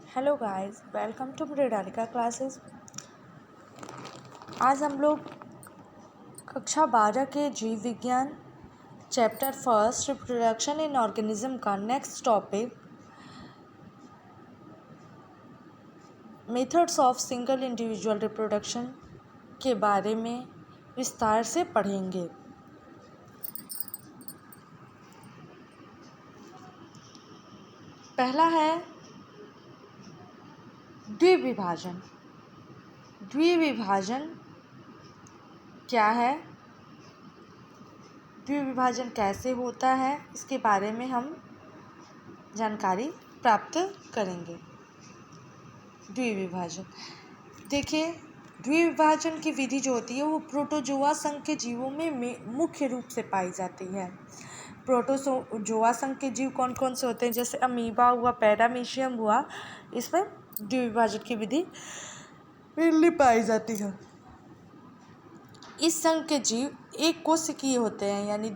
Hello guys, welcome to Mridalika classes. आज हम लोग कक्षा 12 के जीव विज्ञान chapter first reproduction in organism का next topic methods of single individual reproduction के बारे में विस्तार से पढ़ेंगे। पहला है द्विविभाजन। द्विविभाजन क्या है, द्विविभाजन कैसे होता है, इसके बारे में हम जानकारी प्राप्त करेंगे। द्विविभाजन देखिए, द्विविभाजन की विधि जो होती है वो प्रोटोजोआ संघ के जीवों में मुख्य रूप से पाई जाती है। प्रोटोजोआ संघ के जीव कौन कौन से होते हैं, जैसे अमीबा हुआ, पैरामीशियम हुआ, इसमें द्विविभाजन की विधि मेनली पाई जाती है। इस संघ के जीव एक कोशिकीय होते हैं, यानी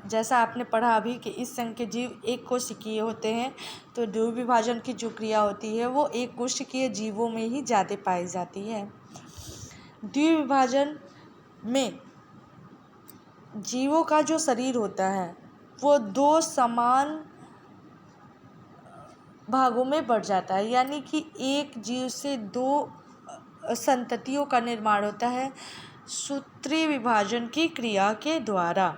जैसा आपने पढ़ा अभी कि इस संघ के जीव एक कोशिकीय होते हैं, तो द्विविभाजन की जो क्रिया होती है वो एक कोशिकीय जीवों में ही ज़्यादा पाई जाती है। द्विविभाजन में जीवों का जो शरीर होता है वो दो समान भागों में बढ़ जाता है, यानी कि एक जीव से दो संततियों का निर्माण होता है सूत्रीय विभाजन की क्रिया के द्वारा।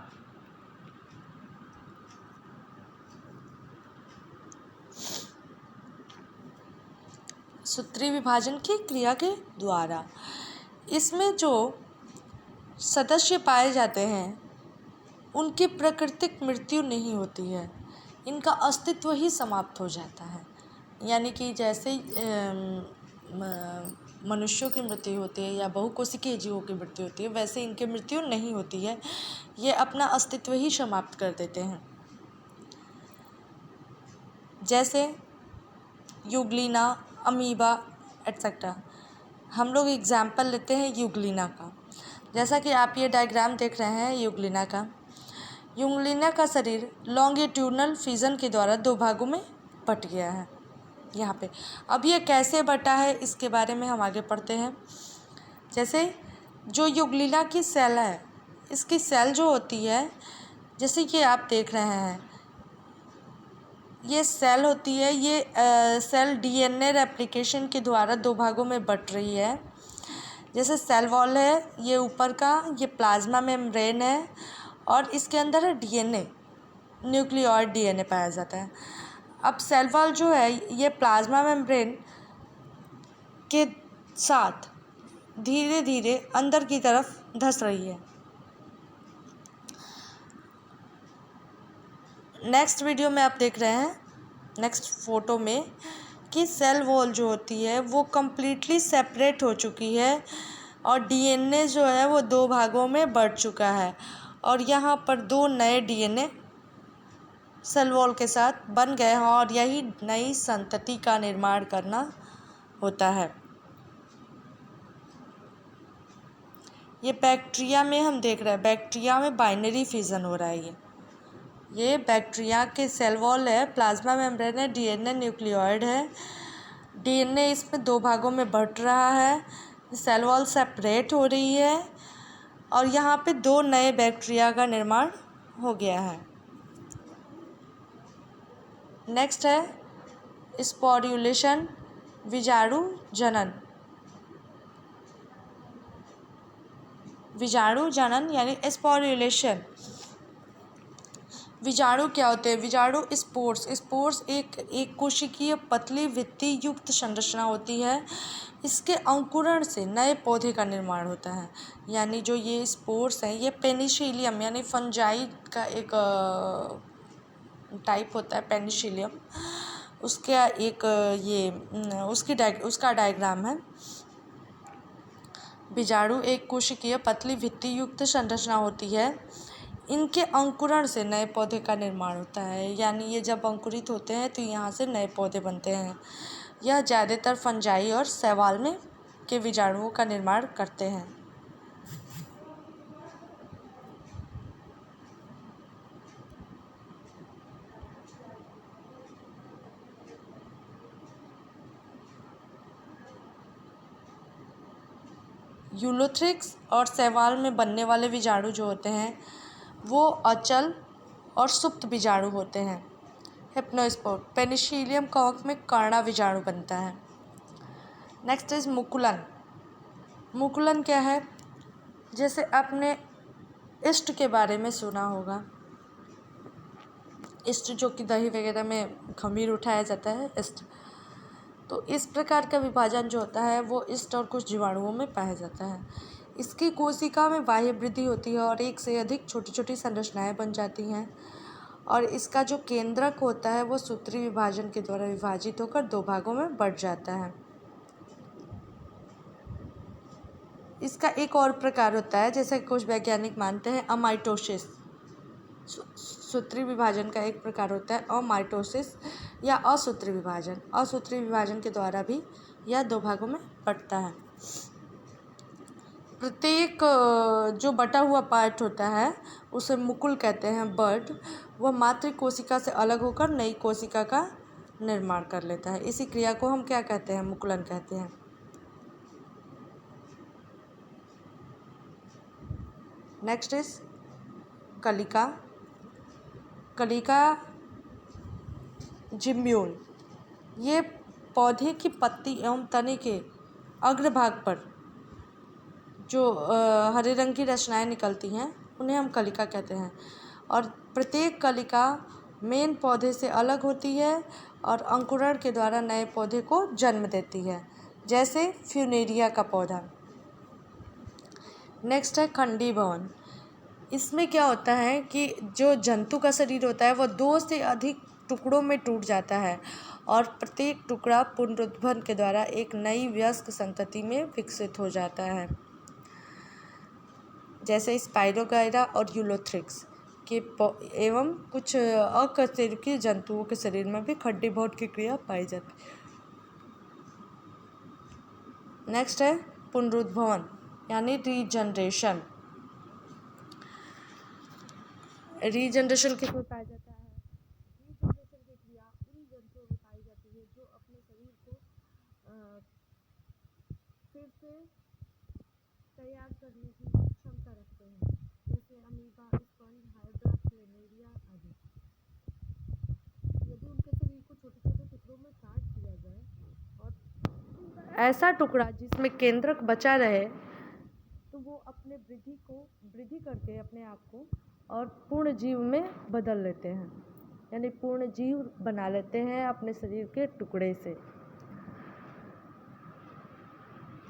सूत्रीय विभाजन की क्रिया के द्वारा इसमें जो सदस्य पाए जाते हैं उनकी प्राकृतिक मृत्यु नहीं होती है, इनका अस्तित्व ही समाप्त हो जाता है। यानी कि जैसे मनुष्यों की मृत्यु होती है या बहुकोशिकीय जीवों की मृत्यु होती है, वैसे इनकी मृत्यु नहीं होती है, ये अपना अस्तित्व ही समाप्त कर देते हैं। जैसे यूग्लिना, अमीबा एट्सेट्रा। हम लोग एग्जाम्पल लेते हैं यूग्लिना का। जैसा कि आप ये डायग्राम देख रहे हैं यूग्लिना का। यूग्लिना का शरीर लॉन्गिट्यूडनल फिजन के द्वारा दो भागों में बट गया है यहाँ पे। अब ये कैसे बटा है इसके बारे में हम आगे पढ़ते हैं। जैसे जो यूग्लिना की सेल है, इसकी सेल जो होती है, जैसे कि आप देख रहे हैं, ये सेल होती है, ये सेल डीएनए रेप्लिकेशन के द्वारा दो भागों में बट रही है। जैसे सेल वॉल है, ये ऊपर का, ये प्लाज्मा मेम्ब्रेन है और इसके अंदर है डीएनए, न्यूक्लियोइड डीएनए पाया जाता है। अब सेल वॉल जो है ये प्लाज्मा मेम्ब्रेन के साथ धीरे धीरे अंदर की तरफ धंस रही है। नेक्स्ट वीडियो में आप देख रहे हैं, नेक्स्ट फोटो में, कि सेल वॉल जो होती है वो कम्प्लीटली सेपरेट हो चुकी है और डीएनए जो है वो दो भागों में बढ़ चुका है और यहाँ पर दो नए डीएनए सेल वॉल के साथ बन गए हैं और यही नई संतति का निर्माण करना होता है। ये बैक्टीरिया में हम देख रहे हैं, बैक्टीरिया में बाइनरी फिजन हो रहा है। ये बैक्टीरिया के सेल वॉल है, प्लाज्मा मेम्ब्रेन है, डीएनए न्यूक्लियोइड है। डीएनए इसमें दो भागों में बट रहा है, सेल वॉल सेपरेट हो रही है और यहाँ पे दो नए बैक्टीरिया का निर्माण हो गया है। नेक्स्ट है स्पोर्युलेशन, बीजाणु जनन। बीजाणु जनन यानी स्पोर्युलेशन। बीजाणु क्या होते हैं? बीजाणु स्पोर्स एक कोशिकीय पतली भित्ति युक्त संरचना होती है। इसके अंकुरण से नए पौधे का निर्माण होता है। यानी जो ये स्पोर्स हैं ये पेनिसिलियम यानी फंजाई का एक टाइप होता है, पेनिसिलियम, उसका एक उसका डायग्राम है। बीजाणु एक कोशिकीय पतली भित्ति युक्त संरचना होती है। इनके अंकुरण से नए पौधे का निर्माण होता है, यानी ये जब अंकुरित होते हैं तो यहाँ से नए पौधे बनते हैं। यह ज़्यादातर फंजाई और शैवाल में के बीजाणुओं का निर्माण करते हैं। यूलोथ्रिक्स और शैवाल में बनने वाले बीजाणु जो होते हैं वो अचल और सुप्त बीजाणु होते हैं। हिप्नोस्पोर, पेनिसिलियम कवक में कर्णा बीजाणु बनता है। Next is मुकुलन। मुकुलन क्या है? जैसे आपने ईस्ट के बारे में सुना होगा, ईस्ट जो कि दही वगैरह में खमीर उठाया जाता है, ईस्ट। तो इस प्रकार का विभाजन जो होता है वो ईस्ट और कुछ जीवाणुओं में पाया जाता है। इसकी कोशिका में बाह्य वृद्धि होती है और एक से अधिक छोटी छोटी संरचनाएं बन जाती हैं, और इसका जो केंद्रक होता है वो सूत्री विभाजन के द्वारा विभाजित होकर दो भागों में बढ़ जाता है। इसका एक और प्रकार होता है, जैसे कुछ वैज्ञानिक मानते हैं, अमाइटोसिस। सूत्री विभाजन का एक प्रकार होता है अमाइटोसिस या असूत्री विभाजन। असूत्री विभाजन के द्वारा भी यह दो भागों में बंटता है। प्रत्येक जो बटा हुआ पार्ट होता है उसे मुकुल कहते हैं, बर्ड। वह मातृ कोशिका से अलग होकर नई कोशिका का निर्माण कर लेता है। इसी क्रिया को हम क्या कहते हैं? मुकुलन कहते हैं। नेक्स्ट इज कलिका। कलिका जिम्ब्यूल। ये पौधे की पत्ती एवं तने के अग्रभाग पर जो हरे रंग की रचनाएं निकलती हैं उन्हें हम कलिका कहते हैं। और प्रत्येक कलिका मेन पौधे से अलग होती है और अंकुरण के द्वारा नए पौधे को जन्म देती है, जैसे फ्यूनेरिया का पौधा। नेक्स्ट है खंडीभवन। इसमें क्या होता है कि जो जंतु का शरीर होता है वह दो से अधिक टुकड़ों में टूट जाता है और प्रत्येक टुकड़ा पुनरुत्थान के द्वारा एक नई वयस्क संतति में विकसित हो जाता है, जैसे स्पाइरोगाइरा और यूलोथ्रिक्स के एवं कुछ अकशेरुकी जंतुओं के शरीर में भी खंडीभवन की क्रिया पाई जाती है। नेक्स्ट है पुनरुत्थान यानी रीजनरेशन। रीजनरेशन किसमें पाया जाता है? रीजनरेशन की क्रिया उन जंतुओं में पाई जाती है जो अपने शरीर को फिर से तैयार करने की क्षमता रखते हैं, जैसे अमीबा, स्पंज, हाइड्रा, फ्लेमेरिया आदि। यदि उनके शरीर को छोटे छोटे टुकड़ों में काट दिया जाए और ऐसा टुकड़ा जिसमें केंद्रक बचा रहे तो वो अपने वृद्धि करके अपने आप को और पूर्ण जीव में बदल लेते हैं, यानी पूर्ण जीव बना लेते हैं अपने शरीर के टुकड़े से।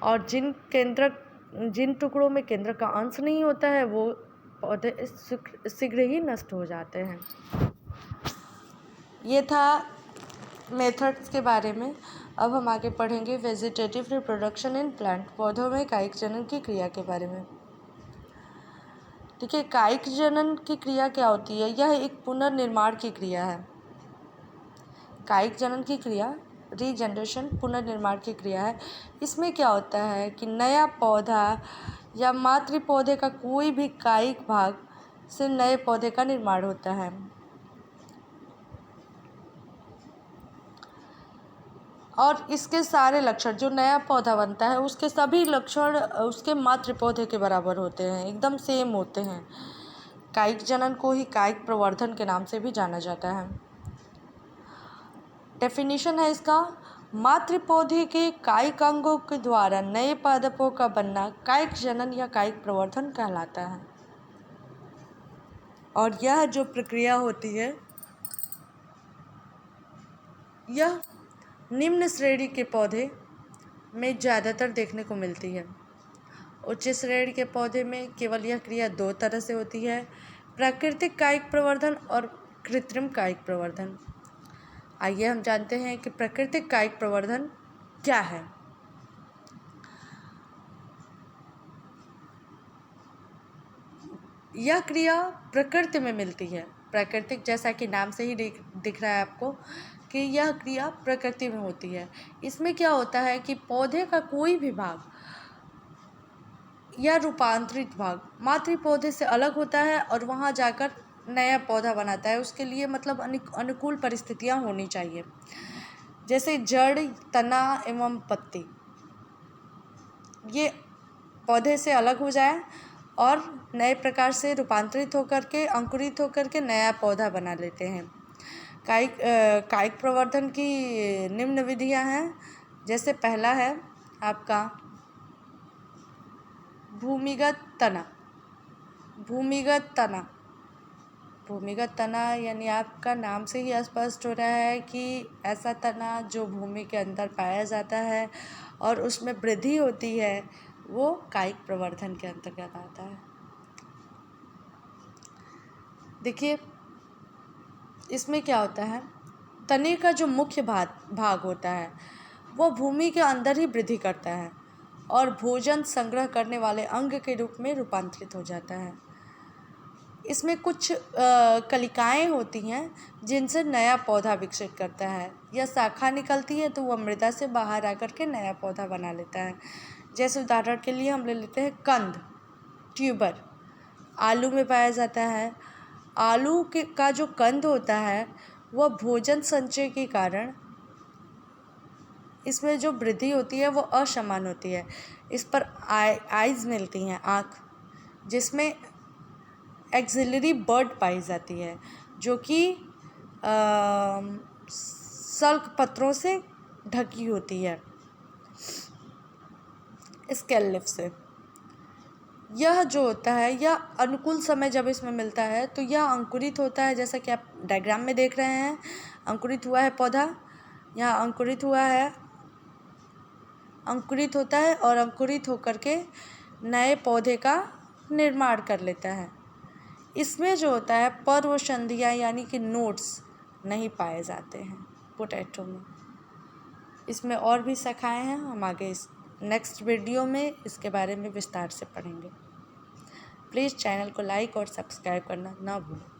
और जिन टुकड़ों में केंद्रक का अंश नहीं होता है वो पौधे शीघ्र ही नष्ट हो जाते हैं। ये था मेथड्स के बारे में। अब हम आगे पढ़ेंगे वेजिटेटिव रिप्रोडक्शन इन प्लांट, पौधों में कायिक जनन की क्रिया के बारे में। ठीक है, कायिक जनन की क्रिया क्या होती है? यह एक पुनर्निर्माण की क्रिया है। कायिक जनन की क्रिया रीजनरेशन पुनर्निर्माण की क्रिया है। इसमें क्या होता है कि नया पौधा या मातृ पौधे का कोई भी कायिक भाग से नए पौधे का निर्माण होता है। और इसके सारे लक्षण, जो नया पौधा बनता है उसके सभी लक्षण उसके मातृ पौधे के बराबर होते हैं, एकदम सेम होते हैं। कायिक जनन को ही कायिक प्रवर्धन के नाम से भी जाना जाता है। डेफिनेशन है इसका, मातृ पौधे के कायिक अंगों के द्वारा नए पादपों का बनना कायिक जनन या कायिक प्रवर्धन कहलाता है। और यह जो प्रक्रिया होती है यह निम्न श्रेणी के पौधे में ज़्यादातर देखने को मिलती है। उच्च श्रेणी के पौधे में केवल यह क्रिया दो तरह से होती है, प्राकृतिक कायिक प्रवर्धन और कृत्रिम कायिक प्रवर्धन। आइए हम जानते हैं कि प्राकृतिक कायिक प्रवर्धन क्या है। यह क्रिया प्रकृति में मिलती है। प्राकृतिक जैसा कि नाम से ही दिख रहा है आपको कि यह क्रिया प्रकृति में होती है। इसमें क्या होता है कि पौधे का कोई भी भाग या रूपांतरित भाग मातृ पौधे से अलग होता है और वहाँ जाकर नया पौधा बनाता है। उसके लिए मतलब अनुकूल परिस्थितियाँ होनी चाहिए, जैसे जड़, तना एवं पत्ती। ये पौधे से अलग हो जाए और नए प्रकार से रूपांतरित होकर के अंकुरित होकर के नया पौधा बना लेते हैं। कायिक प्रवर्धन की निम्न विधियां हैं। जैसे पहला है आपका भूमिगत तना। भूमिगत तना यानी आपका नाम से ही स्पष्ट हो रहा है कि ऐसा तना जो भूमि के अंदर पाया जाता है और उसमें वृद्धि होती है, वो कायिक प्रवर्धन के अंतर्गत आता है। देखिए इसमें क्या होता है, तने का जो मुख्य भाग होता है वो भूमि के अंदर ही वृद्धि करता है और भोजन संग्रह करने वाले अंग के रूप में रूपांतरित हो जाता है। इसमें कुछ कलिकाएं होती हैं जिनसे नया पौधा विकसित करता है, या शाखा निकलती है तो वह मृदा से बाहर आकर के नया पौधा बना लेता है। जैसे उदाहरण के लिए हम ले लेते हैं कंद, ट्यूबर, आलू में पाया जाता है। आलू का जो कंद होता है वह भोजन संचय के कारण इसमें जो वृद्धि होती है वो असमान होती है। इस पर आइज़ मिलती हैं, आँख, जिसमें एक्सिलरी बर्ड पाई जाती है जो कि सल्क पत्रों से ढकी होती है, स्केल लिफ से। यह जो होता है, यह अनुकूल समय जब इसमें मिलता है तो यह अंकुरित होता है, जैसा कि आप डायग्राम में देख रहे हैं। अंकुरित हुआ है पौधा, यहाँ अंकुरित हुआ है, अंकुरित होता है और अंकुरित होकर के नए पौधे का निर्माण कर लेता है। इसमें जो होता है पर्व संधियाँ यानी कि नोड्स नहीं पाए जाते हैं पोटैटो में। इसमें और भी शाखाएँ हैं, हम आगे इस नेक्स्ट वीडियो में इसके बारे में विस्तार से पढ़ेंगे। प्लीज़ चैनल को लाइक और सब्सक्राइब करना ना भूलें।